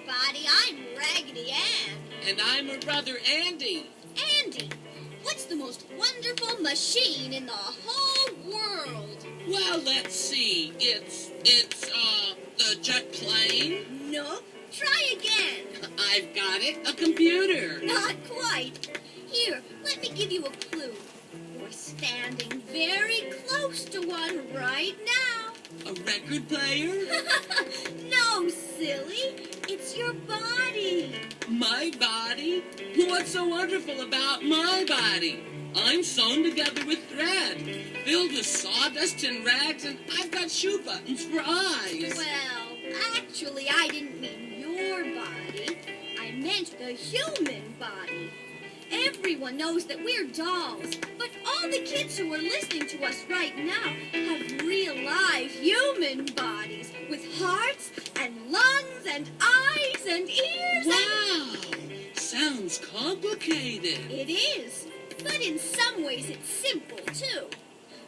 everybody. I'm Raggedy Ann. And I'm her brother, Andy. Andy, what's the most wonderful machine in the whole world? Well, let's see. It's the jet plane. Nope. Try again. I've got it. A computer. Not quite. Here, let me give you a clue. You're standing very close to one right now. A record player? No, silly. It's your body. My body? What's so wonderful about my body? I'm sewn together with thread, filled with sawdust and rags, and I've got shoe buttons for eyes. Well, actually, I didn't mean your body. I meant the human body. Everyone knows that we're dolls, but all the kids who are listening to us right now have real live human bodies with hearts and lungs and eyes and ears. Wow! Sounds complicated. It is, but in some ways it's simple too.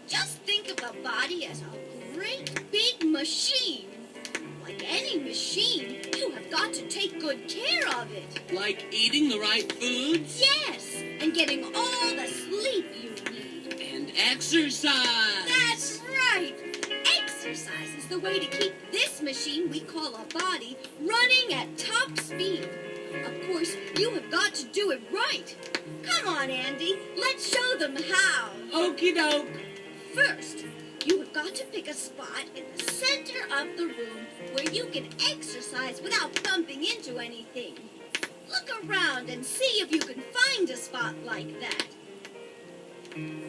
Just think of the body as a great big machine. Like any machine, you have got to take good care of it. Like eating the right foods? Yes, and getting all the sleep you need. And exercise. That's right. Exercise is the way to keep this machine we call a body running at top speed. Of course, you have got to do it right. Come on, Andy. Let's show them how. Okie doke. First, you have got to pick a spot in the center of the room where you can exercise without bumping into anything. Look around and see if you can find a spot like that.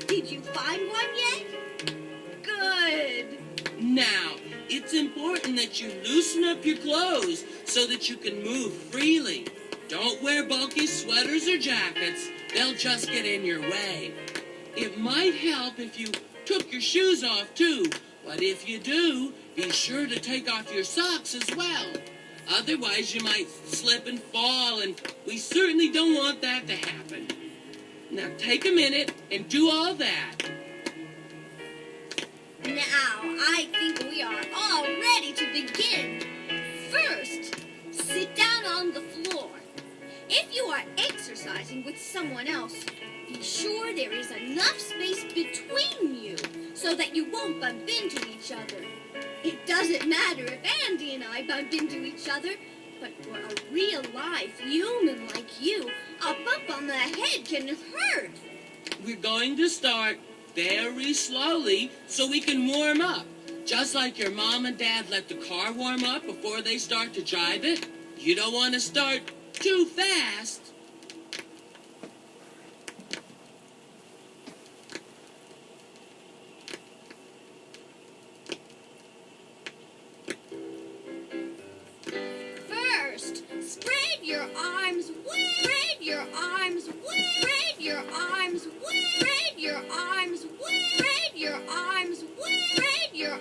Did you find one yet? Good. Now, it's important that you loosen up your clothes so that you can move freely. Don't wear bulky sweaters or jackets. They'll just get in your way. It might help if you took your shoes off, too. But if you do, be sure to take off your socks as well. Otherwise, you might slip and fall, and we certainly don't want that to happen. Now, take a minute and do all that. Now, I think we are all ready to begin. First, sit down on the floor. If you are exercising with someone else, be sure there is enough space between you so that you won't bump into each other. It doesn't matter if Andy and I bump into each other, but for a real life human like you, a bump on the head can hurt. We're going to start very slowly so we can warm up. Just like your mom and dad let the car warm up before they start to drive it. You don't want to start too fast. First, spread your arms wide. Spread your arms wide. Spread your arms wide. Spread your arms wide. Spread your arms wide. Spread your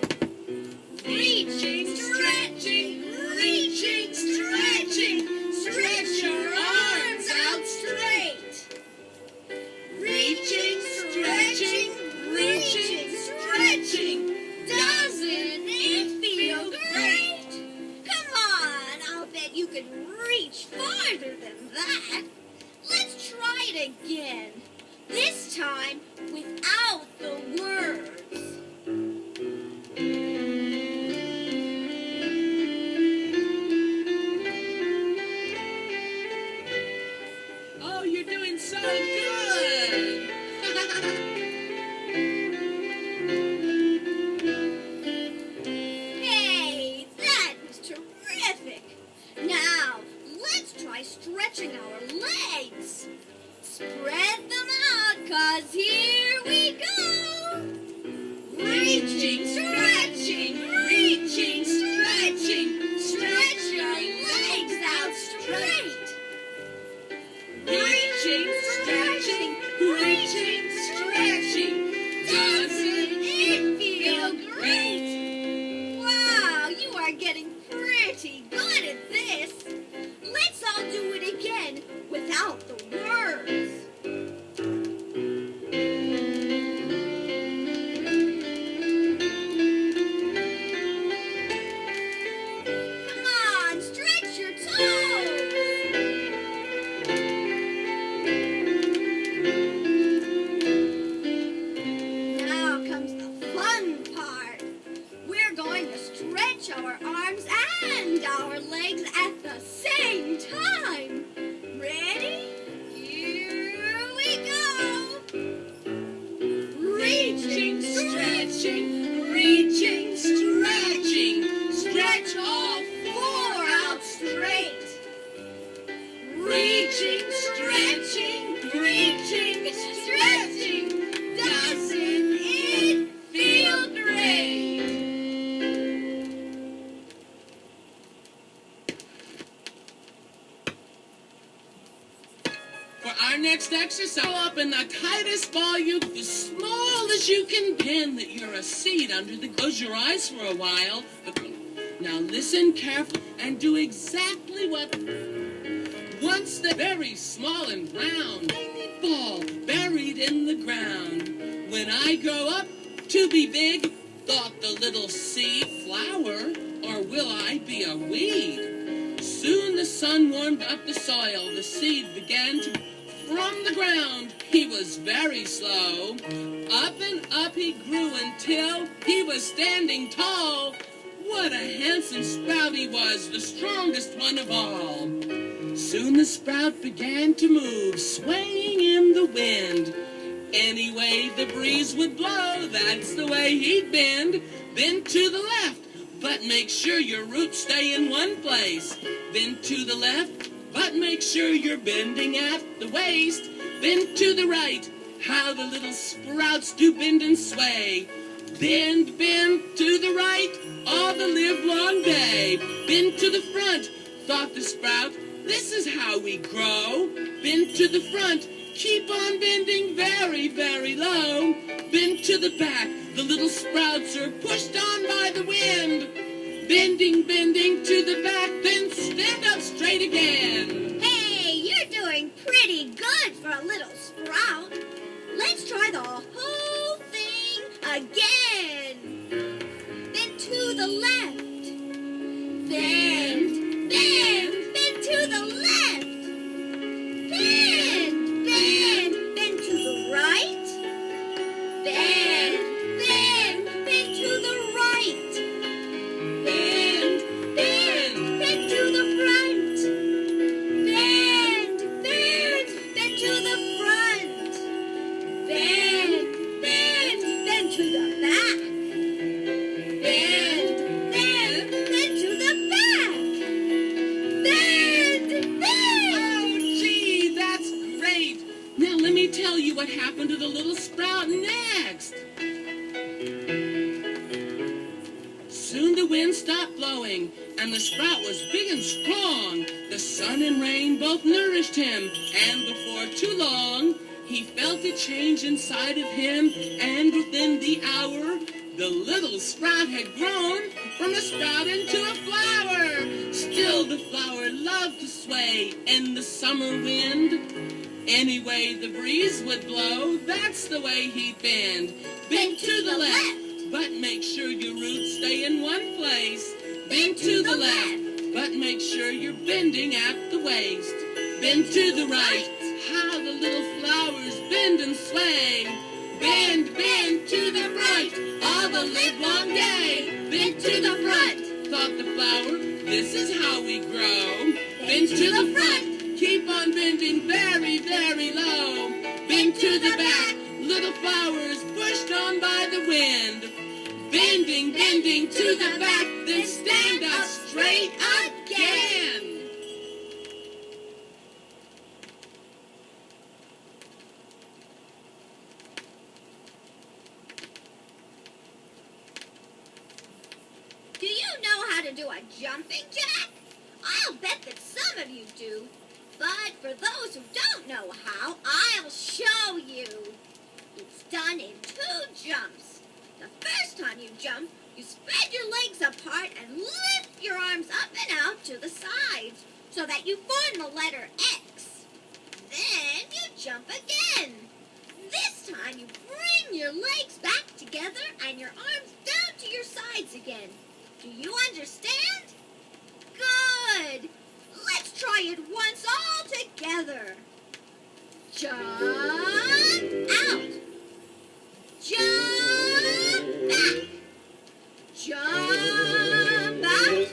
reaching, stretching, reaching, stretching. Stretch your arms out straight. Reaching, stretching, reaching, stretching. Doesn't it feel great? Come on, I'll bet you can reach farther than that. Let's try it again. This time without the words. Oh, you're doing so good! Hey, that was terrific. Now, let's try stretching our legs. Spread them out, 'cause here we go. and our legs at the same time. Ready? Here we go. Reaching, stretching. Stretch all four out straight. Reaching, stretching. Doesn't it feel great? For our next exercise, roll up in the tightest ball as small as you can. Pretend that you're a seed under the. Close your eyes for a while. Now listen carefully and do exactly what. Once the very small and round tiny ball buried in the ground. When I grow up to be big, thought the little seed, flower, or will I be a weed? Soon the sun warmed up the soil. The seed began to. From the ground, he was very slow. Up and up he grew until he was standing tall. What a handsome sprout he was, the strongest one of all. Soon the sprout began to move, swaying in the wind. Any way the breeze would blow, that's the way he'd bend. Bend to the left, but make sure your roots stay in one place. Bend to the left, but make sure you're bending at the waist. Bend to the right, how the little sprouts do bend and sway. Bend to the right, all the livelong day. Bend to the front, thought the sprout, this is how we grow. Bend to the front, keep on bending very, very low. Bend to the back, the little sprouts are pushed on by the wind. Bending to the back, then stand up straight again. Hey, you're doing pretty good for a little sprout. Let's try the whole thing again. Then to the left. Bend to the left. Bend to the right. Bend to the right. Bend to the front. Bend to the front. Bend to the back. Bend to the back. Bend. Oh, gee, that's great. Now let me tell you what happened to the little sprout next. Soon the wind stopped blowing, and the sprout was big and strong. The sun and rain both nourished him, and before too long, he felt a change inside of him, and within the hour, the little sprout had grown from a sprout into a flower. Still the flower loved to sway in the summer wind. Any way the breeze would blow, that's the way he'd bend. Bend to the left, but make sure your roots stay in one place. Bend to the left, but make sure you're bending at the waist. Bend to the right, how the little flowers bend and sway. Bend to the right, all the livelong day. Bend to the front, thought the flower, this is how we grow. Bend to the front, keep on bending very, very low. Bend to the back, little flowers pushed on by the wind. Bending to the back, then stand up straight again. Do you know how to do a jumping jack? I'll bet that some of you do. But for those who don't know how, I'll show you. It's done in 2 jumps. The first time you jump, you spread your legs apart and lift your arms up and out to the sides so that you form the letter X. Then you jump again. This time you bring your legs back together and your arms down to your sides again. Do you understand? Good. Let's try it once all together. Jump out. Jump back. Jump out.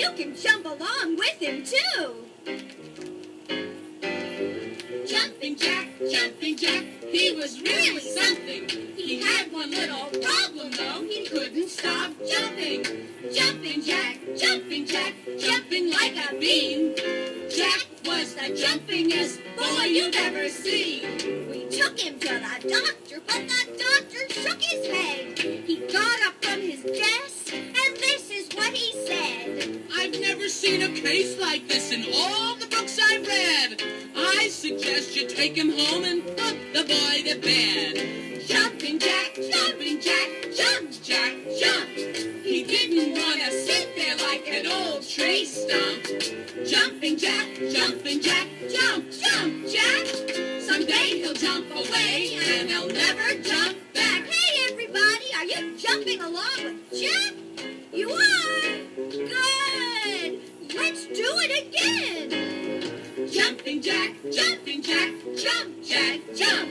You can jump along with him, too. Jumping Jack, he was really something. He had one little problem, though. He couldn't stop jumping. Jumping Jack, jumping like a bean. Jack was the jumpingest boy you've ever seen. We took him to the doctor, but the doctor shook his head. He got up from his desk, and this is what he said. I've never seen a case like this in all the books I've read. I suggest you take him home and put the boy to bed. Jumping Jack, jump, Jack, jump. He didn't want to sit there like an old tree stump. Jumping Jack, jump, Jack. Someday he'll jump away and he'll never jump back. Hey, everybody, are you jumping along with Jack? You are? Good. Let's do it again. Jumping Jack, jump, Jack, jump.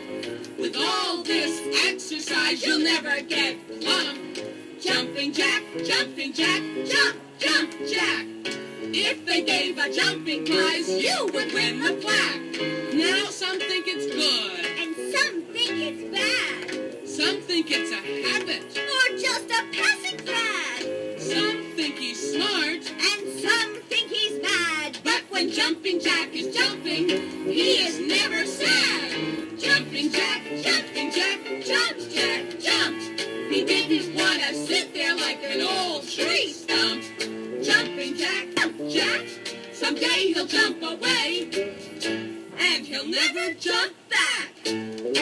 With all this exercise, you'll never get plump. Jumping Jack, jump, Jack. If they gave a jumping prize, you would win the plaque. Now some think it's good, And some think it's bad. some think it's a habit, Or just a passing fad. some think he's smart. And some think he's mad. But when Jumping Jack is jumping, he is never sad. Jumping Jack, jump, Jack, jump. He didn't want to sit there like an old tree stump. Jumping Jack, someday he'll jump away, and he'll never jump back.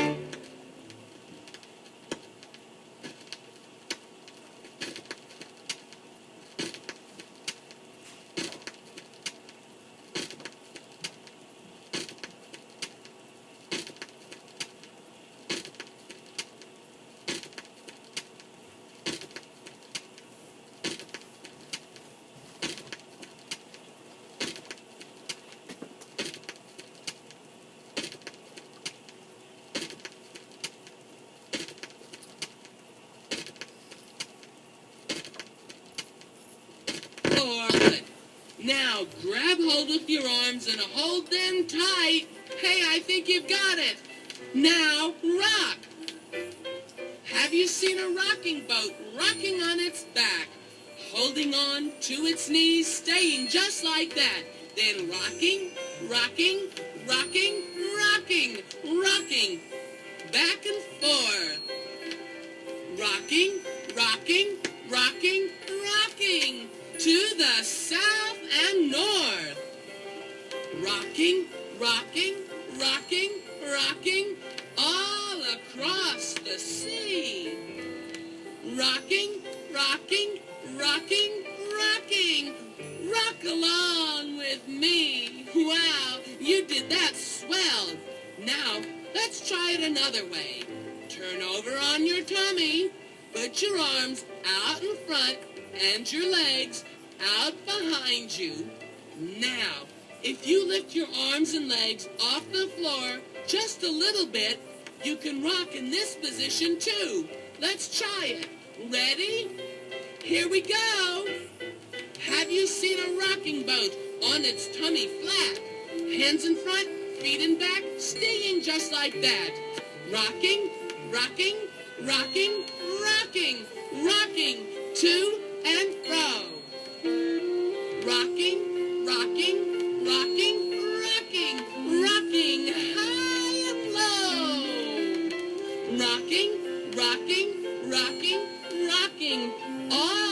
Good. Now grab hold with your arms and hold them tight. Hey, I think you've got it. Now rock. Have you seen a rocking boat rocking on its back, holding on to its knees, staying just like that, then rocking, back and forth. Rocking, to the south and north. Rocking, all across the sea. Rocking, rock along with me. Wow, you did that swell. Now, let's try it another way. Turn over on your tummy, put your arms out in front and your legs out behind you. Now, if you lift your arms and legs off the floor just a little bit, you can rock in this position too. Let's try it. Ready? Here we go. Have you seen a rocking boat on its tummy flat? Hands in front, feet in back, staying just like that. Rocking, to and fro. Rocking, high and low. Rocking, all